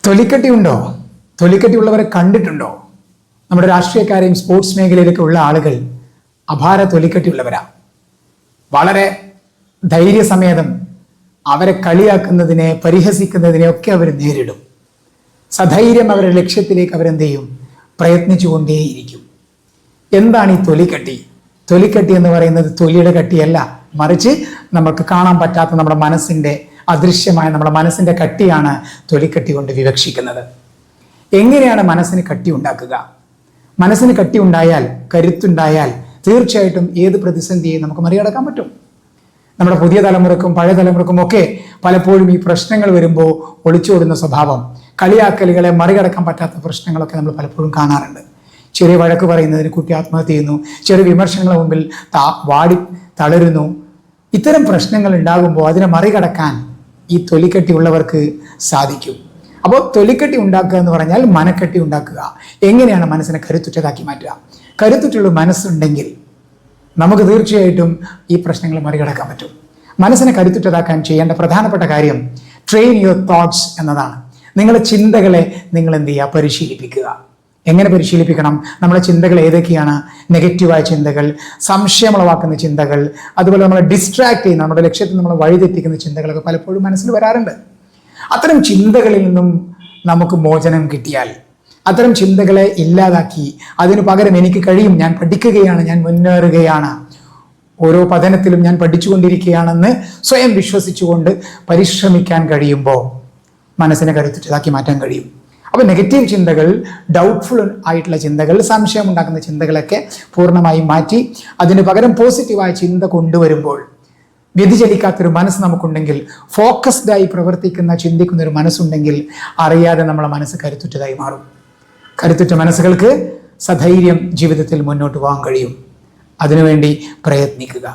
തൊലിക്കട്ടിയുണ്ടോ? തൊലിക്കട്ടിയുള്ളവരെ കണ്ടിട്ടുണ്ടോ? നമ്മുടെ രാഷ്ട്രീയക്കാരെയും സ്പോർട്സ് മേഖലയിലൊക്കെ ഉള്ള ആളുകൾ അപാര തൊലിക്കട്ടിയുള്ളവരാ. വളരെ ധൈര്യസമേതം അവരെ കളിയാക്കുന്നതിനെ, പരിഹസിക്കുന്നതിനെ ഒക്കെ അവർ നേരിടും. സധൈര്യം അവരുടെ ലക്ഷ്യത്തിലേക്ക് അവരെന്ത് ചെയ്യും? പ്രയത്നിച്ചുകൊണ്ടേയിരിക്കും. എന്താണ് ഈ തൊലിക്കട്ടി? തൊലിക്കട്ടി എന്ന് പറയുന്നത് തൊലിയുടെ കട്ടിയല്ല, മറിച്ച് നമുക്ക് കാണാൻ പറ്റാത്ത നമ്മുടെ മനസ്സിന്റെ അദൃശ്യമായ നമ്മുടെ മനസ്സിന്റെ കട്ടിയാണ് തൊലിക്കട്ടി കൊണ്ട് വിവക്ഷിക്കുന്നത്. എങ്ങനെയാണ് മനസ്സിന് കട്ടി ഉണ്ടാക്കുക? മനസ്സിന് കട്ടി ഉണ്ടായാൽ, കരുത്തുണ്ടായാൽ തീർച്ചയായിട്ടും ഏത് പ്രതിസന്ധിയെയും നമുക്ക് മറികടക്കാൻ പറ്റും. നമ്മുടെ പുതിയ തലമുറക്കും പഴയ തലമുറക്കും ഒക്കെ പലപ്പോഴും ഈ പ്രശ്നങ്ങൾ വരുമ്പോൾ ഒളിച്ചോടുന്ന സ്വഭാവം, കളിയാക്കലുകളെ മറികടക്കാൻ പറ്റാത്ത പ്രശ്നങ്ങളൊക്കെ നമ്മൾ പലപ്പോഴും കാണാറുണ്ട്. ചെറിയ വഴക്ക് പറയുന്നതിന് കുട്ടി ആത്മഹത്യ ചെയ്യുന്നു, ചെറിയ വിമർശനങ്ങളുടെ മുമ്പിൽ വാടി തളരുന്നു. ഇത്തരം പ്രശ്നങ്ങൾ ഉണ്ടാകുമ്പോൾ അതിനെ മറികടക്കാൻ ഈ തൊലിക്കട്ടി സാധിക്കും. അപ്പോൾ തൊലിക്കട്ടി ഉണ്ടാക്കുക എന്ന് പറഞ്ഞാൽ മനക്കെട്ടി ഉണ്ടാക്കുക. എങ്ങനെയാണ് മനസ്സിനെ കരുത്തുറ്റതാക്കി മാറ്റുക? കരുത്തുറ്റുള്ള മനസ്സുണ്ടെങ്കിൽ നമുക്ക് തീർച്ചയായിട്ടും ഈ പ്രശ്നങ്ങൾ മറികടക്കാൻ പറ്റും. മനസ്സിനെ കരുത്തുറ്റതാക്കാൻ ചെയ്യേണ്ട പ്രധാനപ്പെട്ട കാര്യം ട്രെയിൻ യുവർ തോട്ട്സ് എന്നതാണ്. നിങ്ങളുടെ ചിന്തകളെ നിങ്ങൾ എന്ത് ചെയ്യുക? പരിശീലിപ്പിക്കുക. എങ്ങനെ പരിശീലിപ്പിക്കണം? നമ്മുടെ ചിന്തകൾ ഏതൊക്കെയാണ്? നെഗറ്റീവായ ചിന്തകൾ, സംശയമുളവാക്കുന്ന ചിന്തകൾ, അതുപോലെ നമ്മളെ ഡിസ്ട്രാക്ട് ചെയ്യുന്ന, നമ്മുടെ ലക്ഷ്യത്തിൽ നമ്മളെ വഴിതെറ്റിക്കുന്ന ചിന്തകളൊക്കെ പലപ്പോഴും മനസ്സിൽ വരാറുണ്ട്. അത്തരം ചിന്തകളിൽ നിന്നും നമുക്ക് മോചനം കിട്ടിയാൽ, അത്തരം ചിന്തകളെ ഇല്ലാതാക്കി അതിനു പകരം എനിക്ക് കഴിയും, ഞാൻ പഠിക്കുകയാണ്, ഞാൻ മുന്നേറുകയാണ്, ഓരോ പതനത്തിലും ഞാൻ പഠിച്ചുകൊണ്ടിരിക്കുകയാണെന്ന് സ്വയം വിശ്വസിച്ചുകൊണ്ട് പരിശ്രമിക്കാൻ കഴിയുമ്പോൾ മനസ്സിനെ കരുത്തുറ്റതാക്കി മാറ്റാൻ കഴിയും. അപ്പോൾ നെഗറ്റീവ് ചിന്തകൾ, ഡൗട്ട്ഫുൾ ആയിട്ടുള്ള ചിന്തകൾ, സംശയം ഉണ്ടാക്കുന്ന ചിന്തകളൊക്കെ പൂർണ്ണമായും മാറ്റി അതിന് പകരം പോസിറ്റീവായ ചിന്ത കൊണ്ടുവരുമ്പോൾ, വ്യതിചലിക്കാത്തൊരു മനസ്സ് നമുക്കുണ്ടെങ്കിൽ, ഫോക്കസ്ഡായി പ്രവർത്തിക്കുന്ന, ചിന്തിക്കുന്ന ഒരു മനസ്സുണ്ടെങ്കിൽ അറിയാതെ നമ്മളെ മനസ്സ് കരുത്തുറ്റതായി മാറും. കരുത്തുറ്റ മനസ്സുകൾക്ക് സധൈര്യം ജീവിതത്തിൽ മുന്നോട്ട് പോകാൻ കഴിയും. അതിനുവേണ്ടി പ്രയത്നിക്കുക.